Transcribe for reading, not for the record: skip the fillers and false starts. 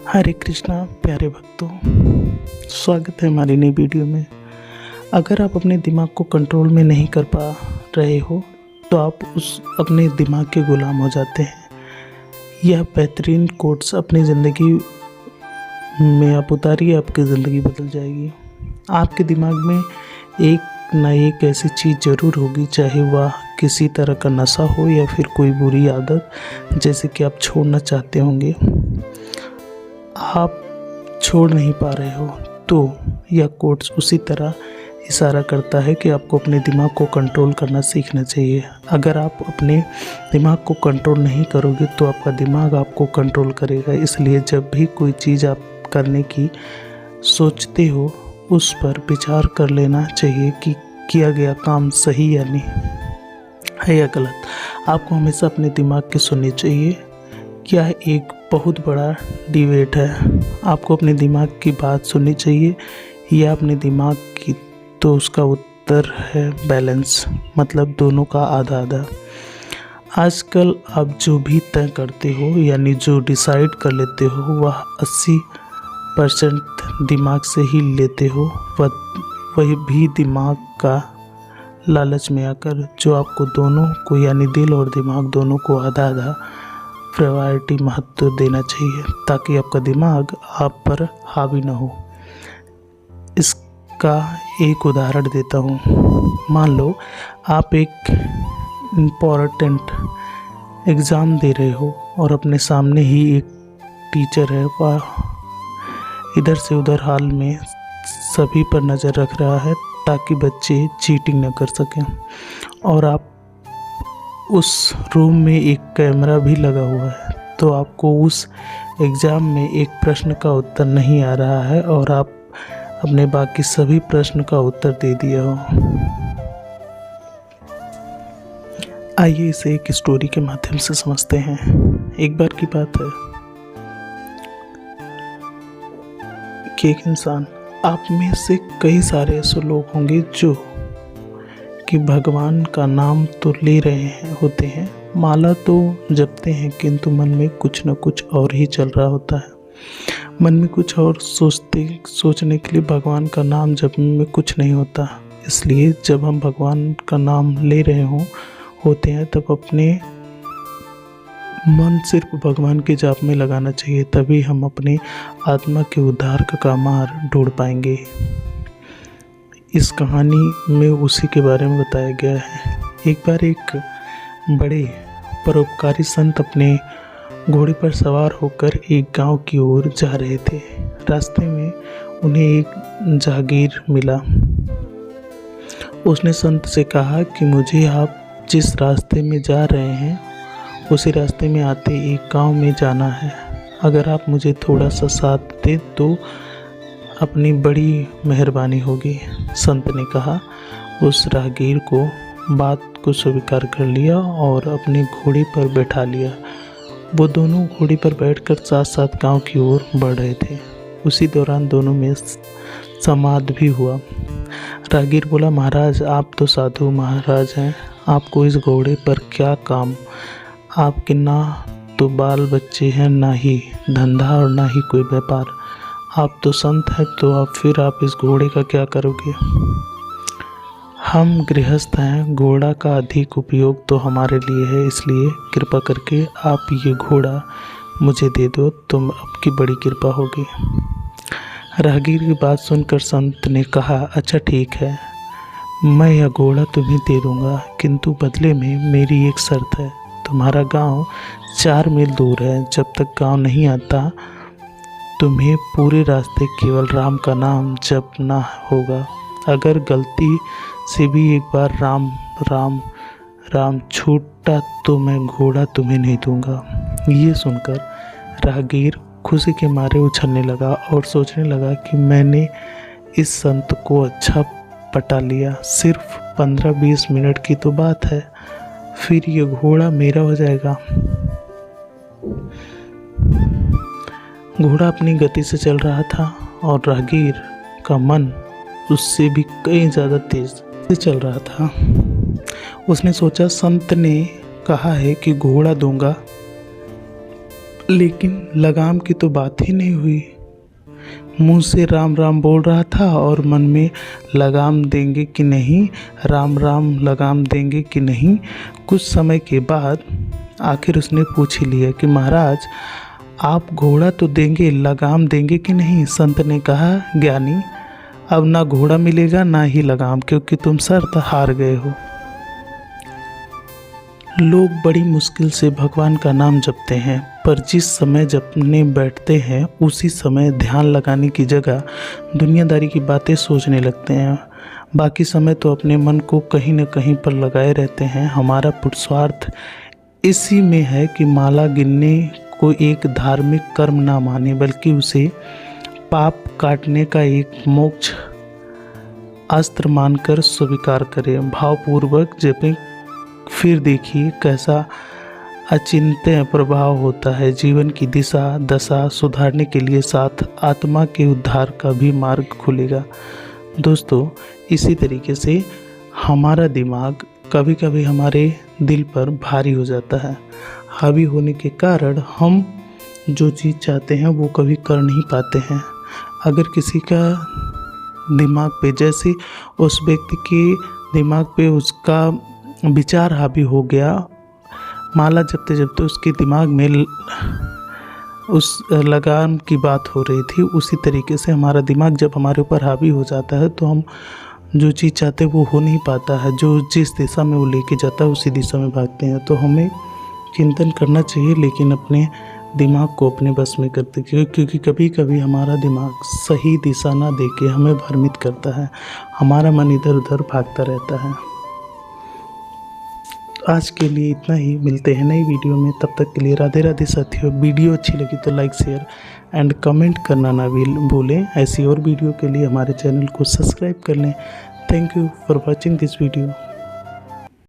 हरे कृष्णा प्यारे भक्तों, स्वागत है हमारी नई वीडियो में। अगर आप अपने दिमाग को कंट्रोल में नहीं कर पा रहे हो तो आप उस अपने दिमाग के गुलाम हो जाते हैं। यह बेहतरीन कोट्स अपनी ज़िंदगी में आप उतारिए, आपकी ज़िंदगी बदल जाएगी। आपके दिमाग में एक ना एक ऐसी चीज़ ज़रूर होगी, चाहे वह किसी तरह का नशा हो या फिर कोई बुरी आदत, जैसे कि आप छोड़ना चाहते होंगे, आप छोड़ नहीं पा रहे हो। तो यह कोट्स उसी तरह इशारा करता है कि आपको अपने दिमाग को कंट्रोल करना सीखना चाहिए। अगर आप अपने दिमाग को कंट्रोल नहीं करोगे तो आपका दिमाग आपको कंट्रोल करेगा। इसलिए जब भी कोई चीज़ आप करने की सोचते हो उस पर विचार कर लेना चाहिए कि किया गया काम सही या नहीं है या गलत। आपको हमेशा अपने दिमाग की सुननी चाहिए। क्या एक बहुत बड़ा डिबेट है, आपको अपने दिमाग की बात सुननी चाहिए या अपने दिमाग की? तो उसका उत्तर है बैलेंस, मतलब दोनों का आधा आधा। आजकल आप जो भी तय करते हो यानी जो डिसाइड कर लेते हो वह 80% दिमाग से ही लेते हो, वही भी दिमाग का लालच में आकर, जो आपको दोनों को यानी दिल और दिमाग दोनों को आधा आधा प्रायोरिटी महत्व देना चाहिए ताकि आपका दिमाग आप पर हावी ना हो। इसका एक उदाहरण देता हूँ। मान लो आप एक इम्पोर्टेंट एग्ज़ाम दे रहे हो और अपने सामने ही एक टीचर है, वह इधर से उधर हाल में सभी पर नज़र रख रहा है ताकि बच्चे चीटिंग न कर सकें, और आप उस रूम में एक कैमरा भी लगा हुआ है। तो आपको उस एग्ज़ाम में एक प्रश्न का उत्तर नहीं आ रहा है और आप अपने बाकी सभी प्रश्न का उत्तर दे दिया हो। आइए इसे एक स्टोरी के माध्यम से समझते हैं। एक बार की बात है कि एक इंसान, आप में से कई सारे ऐसे लोग होंगे जो कि भगवान का नाम तो ले रहे होते हैं, माला तो जपते हैं, किंतु मन में कुछ न कुछ और ही चल रहा होता है। मन में कुछ और सोचने के लिए भगवान का नाम जपने में कुछ नहीं होता। इसलिए जब हम भगवान का नाम ले रहे होते हैं तब अपने मन सिर्फ भगवान के जाप में लगाना चाहिए, तभी हम अपने आत्मा के उद्धार का मार्ग ढूंढ पाएंगे। इस कहानी में उसी के बारे में बताया गया है। एक बार एक बड़े परोपकारी संत अपने घोड़े पर सवार होकर एक गांव की ओर जा रहे थे। रास्ते में उन्हें एक जागीर मिला। उसने संत से कहा कि मुझे आप जिस रास्ते में जा रहे हैं उसी रास्ते में आते एक गांव में जाना है। अगर आप मुझे थोड़ा सा साथ दें तो अपनी बड़ी मेहरबानी होगी। संत ने कहा। उस राहगीर को बात को स्वीकार कर लिया और अपने घोड़े पर बैठा लिया। वो दोनों घोड़े पर बैठकर साथ साथ गांव की ओर बढ़ रहे थे। उसी दौरान दोनों में संवाद भी हुआ। राहगीर बोला, महाराज आप तो साधु महाराज हैं, आपको इस घोड़े पर क्या काम? आपके ना तो बाल बच्चे हैं, ना ही धंधा और ना ही कोई व्यापार। आप तो संत हैं, तो आप इस घोड़े का क्या करोगे? हम गृहस्थ हैं, घोड़ा का अधिक उपयोग तो हमारे लिए है, इसलिए कृपा करके आप ये घोड़ा मुझे दे दो तो आपकी बड़ी कृपा होगी। राहगीर की बात सुनकर संत ने कहा, अच्छा ठीक है, मैं यह घोड़ा तुम्हें दे दूँगा, किंतु बदले में मेरी एक शर्त है। तुम्हारा गांव 4 मील दूर है। जब तक गांव नहीं आता तुम्हें पूरे रास्ते केवल राम का नाम जपना होगा। अगर गलती से भी एक बार राम राम राम छूटा तो मैं घोड़ा तुम्हें नहीं दूंगा। ये सुनकर राहगीर खुशी के मारे उछलने लगा और सोचने लगा कि मैंने इस संत को अच्छा पटा लिया। सिर्फ 15-20 मिनट की तो बात है, फिर ये घोड़ा मेरा हो जाएगा। घोड़ा अपनी गति से चल रहा था और राहगीर का मन उससे भी कहीं ज़्यादा तेज से चल रहा था। उसने सोचा, संत ने कहा है कि घोड़ा दूंगा लेकिन लगाम की तो बात ही नहीं हुई। मुंह से राम राम बोल रहा था और मन में लगाम देंगे कि नहीं, राम राम लगाम देंगे कि नहीं। कुछ समय के बाद आखिर उसने पूछ ही लिया कि महाराज आप घोड़ा तो देंगे, लगाम देंगे कि नहीं। संत ने कहा ज्ञानी अब ना घोड़ा मिलेगा ना ही लगाम, क्योंकि तुम शर्त हार गए हो। लोग बड़ी मुश्किल से भगवान का नाम जपते हैं, पर जिस समय जपने बैठते हैं उसी समय ध्यान लगाने की जगह दुनियादारी की बातें सोचने लगते हैं। बाकी समय तो अपने मन को कहीं न कहीं पर लगाए रहते हैं। हमारा पुरुषार्थ इसी में है कि माला गिनने को एक धार्मिक कर्म ना माने, बल्कि उसे पाप काटने का एक मोक्ष अस्त्र मानकर स्वीकार करें। भावपूर्वक जपें, फिर देखिए कैसा अचिंत्य प्रभाव होता है। जीवन की दिशा दशा सुधारने के लिए साथ आत्मा के उद्धार का भी मार्ग खुलेगा। दोस्तों, इसी तरीके से हमारा दिमाग कभी कभी हमारे दिल पर भारी हो जाता है। हावी होने के कारण हम जो चीज़ चाहते हैं वो कभी कर नहीं पाते हैं। अगर किसी का दिमाग पे, जैसे उस व्यक्ति के दिमाग पे उसका विचार हावी हो गया, माला जपते जपते उसके दिमाग में उस लगाम की बात हो रही थी, उसी तरीके से हमारा दिमाग जब हमारे ऊपर हावी हो जाता है तो हम जो चीज़ चाहते हैं वो हो नहीं पाता है। जो जिस दिशा में वो लेके जाता है उसी दिशा में भागते हैं। तो हमें चिंतन करना चाहिए, लेकिन अपने दिमाग को अपने बस में करते, क्योंकि कभी कभी हमारा दिमाग सही दिशा ना देके हमें भ्रमित करता है। हमारा मन इधर उधर भागता रहता है। आज के लिए इतना ही, मिलते हैं नई वीडियो में। तब तक के लिए राधे राधे साथियों। वीडियो अच्छी लगी तो लाइक शेयर एंड कमेंट करना ना भूलें। ऐसी और वीडियो के लिए हमारे चैनल को सब्सक्राइब कर लें। Thank you for watching this video.